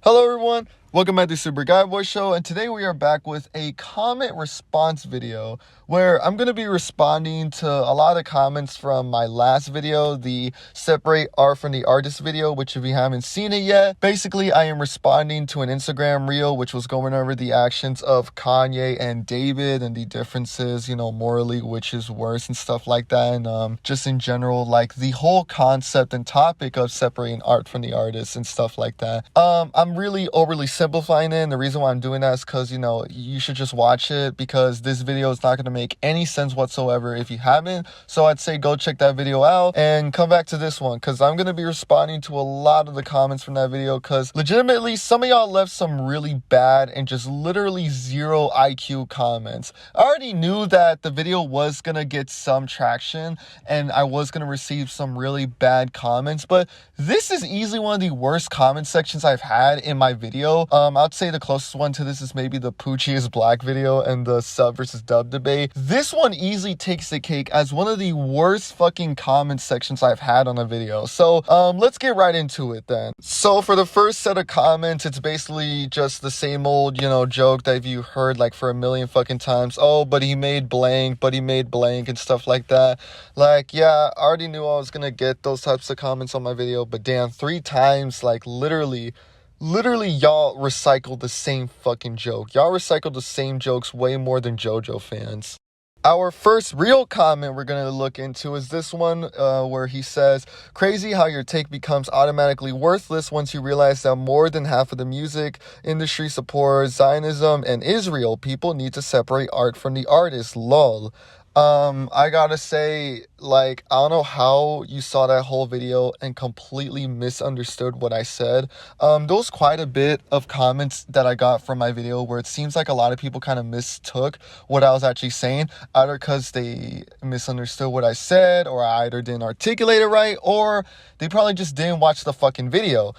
Hello everyone, welcome back to Super Guy Boy Show, and today we are back with a comment response video where I'm going to be responding to a lot of comments from my last video, the Separate Art from the Artist video, which if you haven't seen it yet, basically I am responding to an Instagram reel which was going over the actions of Kanye and David and the differences, morally which is worse and stuff like that, and just in general, like the whole concept and topic of separating art from the artist and stuff like that. I'm really overly simplifying it, and the reason why I'm doing that is because, you should just watch it, because this video is not going to make any sense whatsoever if you haven't. So I'd say go check that video out and come back to this one, because I'm going to be responding to a lot of the comments from that video, because legitimately some of y'all left some really bad and just literally zero IQ comments. I already knew that the video was going to get some traction and I was going to receive some really bad comments, but this is easily one of the worst comment sections I've had in my video. I'd say the closest one to this is maybe the Poochie is Black video and the sub versus dub debate. This one easily takes the cake as one of the worst fucking comment sections I've had on a video. So let's get right into it then. So for the first set of comments, it's basically just the same old, joke that you heard like for a million fucking times. Oh, but he made blank, and stuff like that. Like, yeah, I already knew I was gonna get those types of comments on my video, but damn, 3 times, like literally y'all recycled the same fucking joke. Y'all recycled the same jokes way more than JoJo fans. Our first real comment we're going to look into is this one where he says, "Crazy how your take becomes automatically worthless once you realize that more than half of the music industry supports Zionism and Israel. People need to separate art from the artist. Lol." I gotta say, like, I don't know how you saw that whole video and completely misunderstood what I said. There was quite a bit of comments that I got from my video where it seems like a lot of people kind of mistook what I was actually saying, either because they misunderstood what I said, or I either didn't articulate it right, or they probably just didn't watch the fucking video.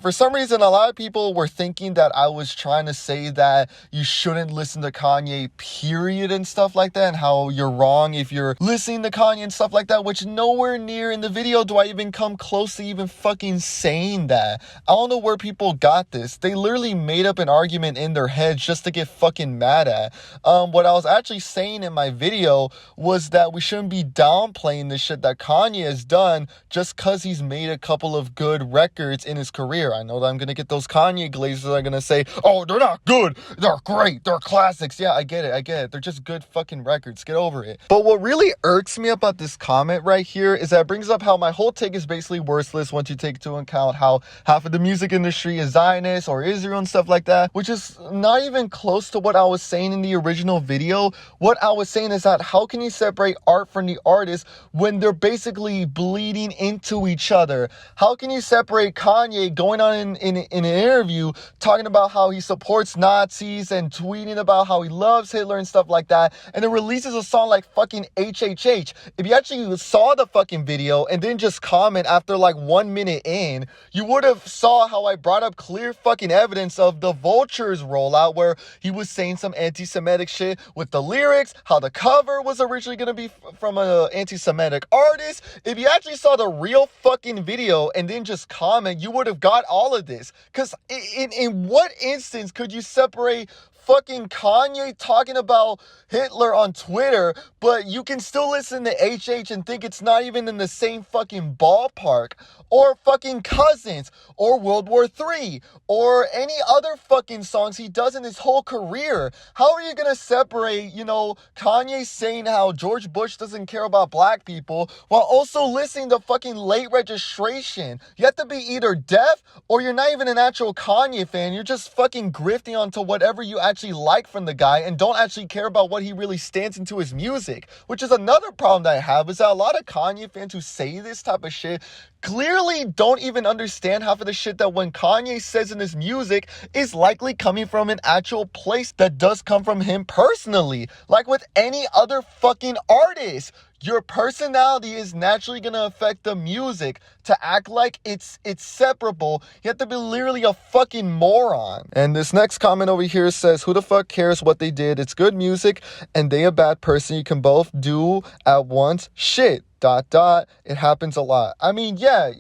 For some reason, a lot of people were thinking that I was trying to say that you shouldn't listen to Kanye, period, and stuff like that, and how you're wrong if you're listening to Kanye and stuff like that, which nowhere near in the video do I even come close to even fucking saying that. I don't know where people got this. They literally made up an argument in their heads just to get fucking mad at. What I was actually saying in my video was that we shouldn't be downplaying the shit that Kanye has done just because he's made a couple of good records in his career. I know that I'm gonna get those Kanye glazers that are gonna say, "Oh, they're not good, they're great, they're classics." Yeah, I get it. They're just good fucking records. Get over it. But what really irks me about this comment right here is that it brings up how my whole take is basically worthless once you take into account how half of the music industry is Zionist or Israel and stuff like that, which is not even close to what I was saying in the original video. What I was saying is that how can you separate art from the artist when they're basically bleeding into each other? How can you separate Kanye going on in an interview talking about how he supports Nazis and tweeting about how he loves Hitler and stuff like that, and then releases a song like fucking HHH? If you actually saw the fucking video and didn't just comment after like 1 minute in, you would have saw how I brought up clear fucking evidence of the Vultures rollout, where he was saying some anti-Semitic shit with the lyrics, how the cover was originally going to be from an anti-Semitic artist. If you actually saw the real fucking video and then just comment, you would have got all of this. Because in what instance could you separate fucking Kanye talking about Hitler on Twitter, but you can still listen to HH and think it's not even in the same fucking ballpark? Or fucking Cousins, or World War III, or any other fucking songs he does in his whole career. How are you gonna separate, Kanye saying how George Bush doesn't care about black people while also listening to fucking Late Registration? You have to be either deaf or you're not even an actual Kanye fan. You're just fucking grifting onto whatever you actually like from the guy and don't actually care about what he really stands into his music, which is another problem that I have, is that a lot of Kanye fans who say this type of shit clearly don't even understand half of the shit that when Kanye says in his music is likely coming from an actual place that does come from him personally. Like with any other fucking artist, your personality is naturally going to affect the music. To act like it's separable, you have to be literally a fucking moron. And this next comment over here says, "Who the fuck cares what they did? It's good music and they a bad person. You can both do at once. Shit. It happens a lot. I mean, yeah,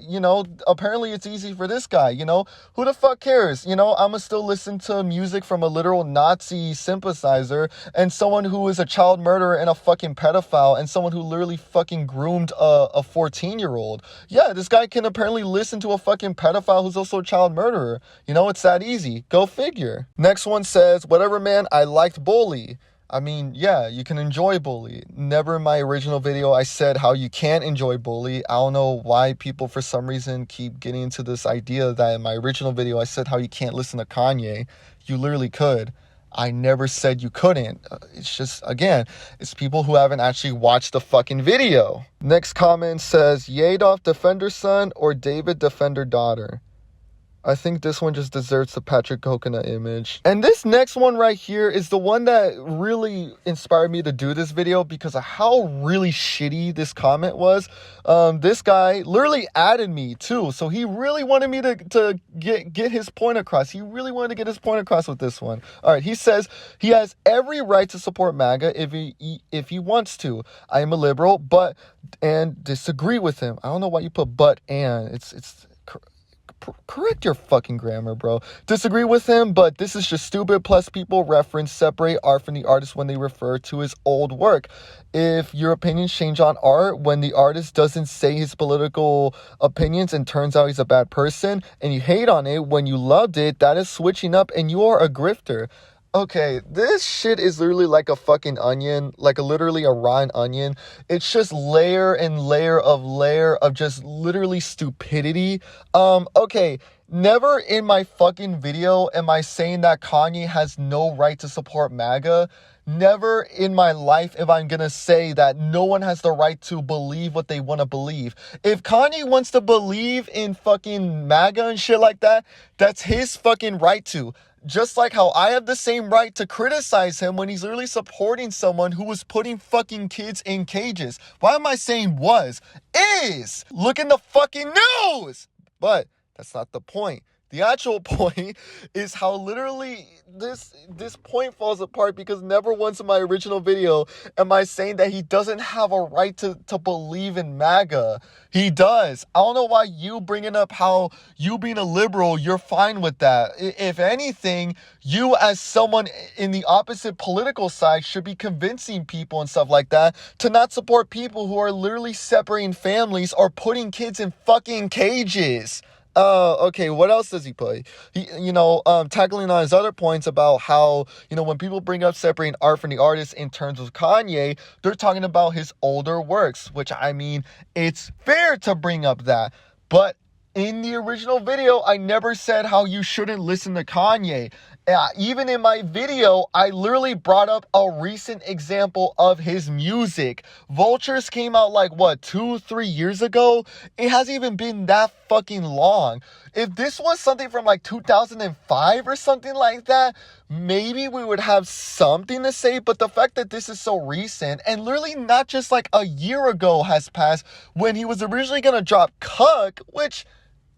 apparently it's easy for this guy, who the fuck cares? I'ma still listen to music from a literal Nazi sympathizer and someone who is a child murderer and a fucking pedophile and someone who literally fucking groomed a 14-year-old. Yeah, this guy can apparently listen to a fucking pedophile who's also a child murderer. It's that easy. Go figure. Next one says, whatever, man, I liked Bully. I mean, yeah, you can enjoy Bully. Never in my original video I said how you can't enjoy Bully. I don't know why people for some reason keep getting into this idea that in my original video I said how you can't listen to Kanye. You literally could. I never said you couldn't. It's just, again, it's people who haven't actually watched the fucking video. Next comment says, Yadov Defender son or David Defender daughter? I think this one just deserves the Patrick Coconut image. And this next one right here is the one that really inspired me to do this video because of how really shitty this comment was. This guy literally added me too. So he really wanted me to get his point across. He really wanted to get his point across with this one. All right, he says he has every right to support MAGA if he wants to. I am a liberal, and disagree with him. I don't know why you put but and. It's correct your fucking grammar, bro. Disagree with him, but this is just stupid. Plus, people reference separate art from the artist when they refer to his old work. If your opinions change on art when the artist doesn't say his political opinions and turns out he's a bad person, and you hate on it when you loved it, that is switching up and you are a grifter. Okay, this shit is literally like a fucking onion, like literally a rotten onion. It's just layer and layer of just literally stupidity. Okay, never in my fucking video am I saying that Kanye has no right to support MAGA. Never in my life am I gonna say that no one has the right to believe what they want to believe. If Kanye wants to believe in fucking MAGA and shit like that, that's his fucking right to. Just like how I have the same right to criticize him when he's literally supporting someone who was putting fucking kids in cages. Why am I saying was? Is! Look in the fucking news! But that's not the point. The actual point is how literally this point falls apart because never once in my original video am I saying that he doesn't have a right to believe in MAGA. He does. I don't know why you bringing up how you being a liberal, you're fine with that. If anything, you as someone in the opposite political side should be convincing people and stuff like that to not support people who are literally separating families or putting kids in fucking cages. Okay, what else does he put? He, tackling on his other points about how, when people bring up separating art from the artist in terms of Kanye, they're talking about his older works, which, I mean, it's fair to bring up that. But in the original video, I never said how you shouldn't listen to Kanye. Even in my video, I literally brought up a recent example of his music. Vultures came out like, 2-3 years ago? It hasn't even been that fucking long. If this was something from like 2005 or something like that, maybe we would have something to say. But the fact that this is so recent and literally not just like a year ago has passed when he was originally going to drop Cuck, which,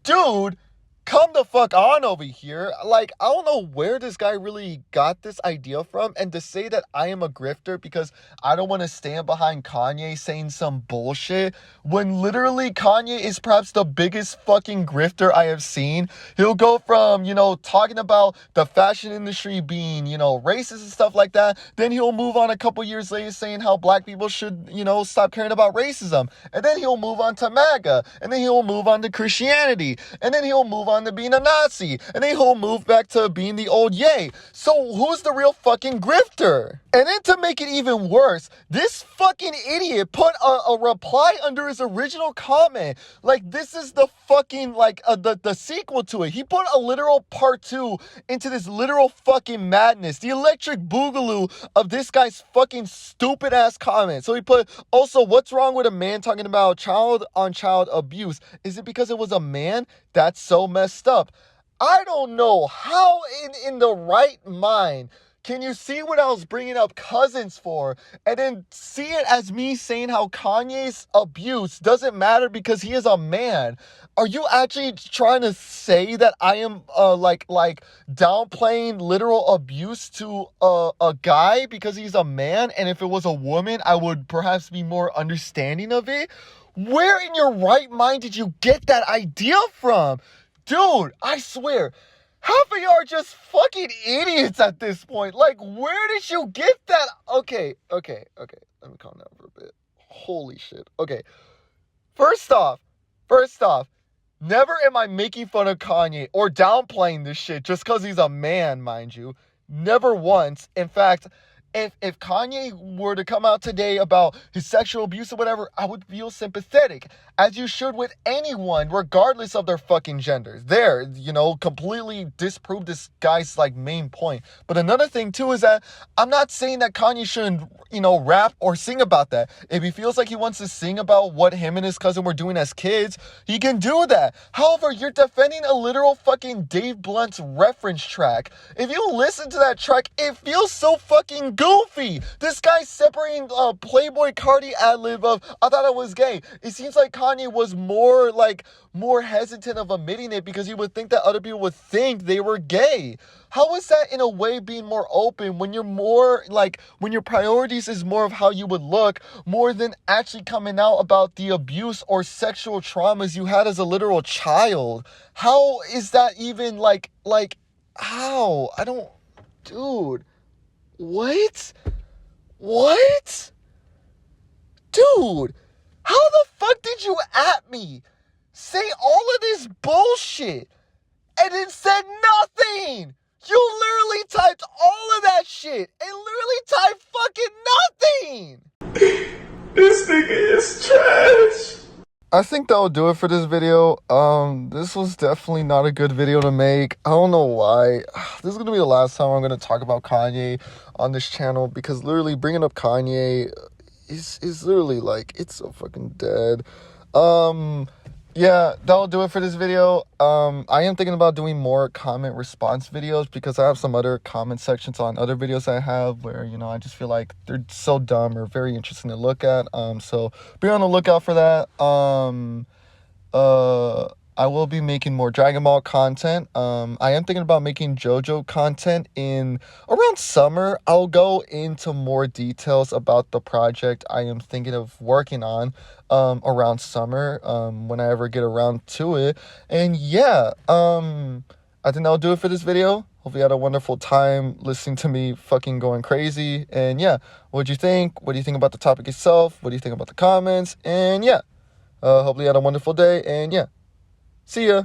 dude, come the fuck on over here. Like, I don't know where this guy really got this idea from. And to say that I am a grifter because I don't want to stand behind Kanye saying some bullshit when literally Kanye is perhaps the biggest fucking grifter I have seen. He'll go from, talking about the fashion industry being, racist and stuff like that. Then he'll move on a couple years later saying how black people should, stop caring about racism. And then he'll move on to MAGA. And then he'll move on to Christianity. And then he'll move on to being a Nazi, and then he'll move back to being the old yay. So who's the real fucking grifter? And then to make it even worse, this fucking idiot put a reply under his original comment. Like, this is the fucking, the sequel to it. He put a literal part 2 into this literal fucking madness. The electric boogaloo of this guy's fucking stupid ass comment. So he put, also, what's wrong with a man talking about child-on-child abuse? Is it because it was a man? That's so messed up. I don't know how in the right mind Can you see what I was bringing up cousins for? And then see it as me saying how Kanye's abuse doesn't matter because he is a man. Are you actually trying to say that I am like downplaying literal abuse to a guy because he's a man, and if it was a woman I would perhaps be more understanding of it? Where in your right mind did you get that idea from? Dude, I swear, half of y'all are just fucking idiots at this point. Like, where did you get that? Okay. Let me calm down for a bit. Holy shit. Okay. First off, never am I making fun of Kanye or downplaying this shit just because he's a man, mind you. Never once. In fact, if Kanye were to come out today about his sexual abuse or whatever, I would feel sympathetic, as you should with anyone, regardless of their fucking genders. There, completely disprove this guy's, main point. But another thing, too, is that I'm not saying that Kanye shouldn't, rap or sing about that. If he feels like he wants to sing about what him and his cousin were doing as kids, he can do that. However, you're defending a literal fucking Dave Blunt's reference track. If you listen to that track, it feels so fucking goofy. This guy's separating Playboy Cardi ad-lib of "I thought I was gay." It seems like Kanye was more hesitant of admitting it because he would think that other people would think they were gay. How is that in a way being more open when you're more when your priorities is more of how you would look more than actually coming out about the abuse or sexual traumas you had as a literal child? How is that even how? I don't, dude. What? Dude, how the fuck did you at me? Say all of this bullshit and then said nothing. You literally typed all of that shit and literally typed fucking nothing. This nigga is trash. I think that will do it for this video. This was definitely not a good video to make. I don't know why. This is gonna be the last time I'm gonna talk about Kanye on this channel, because literally bringing up Kanye is literally it's so fucking dead. Yeah, that'll do it for this video. I am thinking about doing more comment response videos because I have some other comment sections on other videos I have where, I just feel like they're so dumb or very interesting to look at. So be on the lookout for that. I will be making more Dragon Ball content. I am thinking about making JoJo content in around summer. I'll go into more details about the project I am thinking of working on around summer when I ever get around to it. And yeah, I think that'll do it for this video. Hope you had a wonderful time listening to me fucking going crazy. And yeah, what'd you think? What do you think about the topic itself? What do you think about the comments? And yeah, hopefully you had a wonderful day. And yeah. See ya.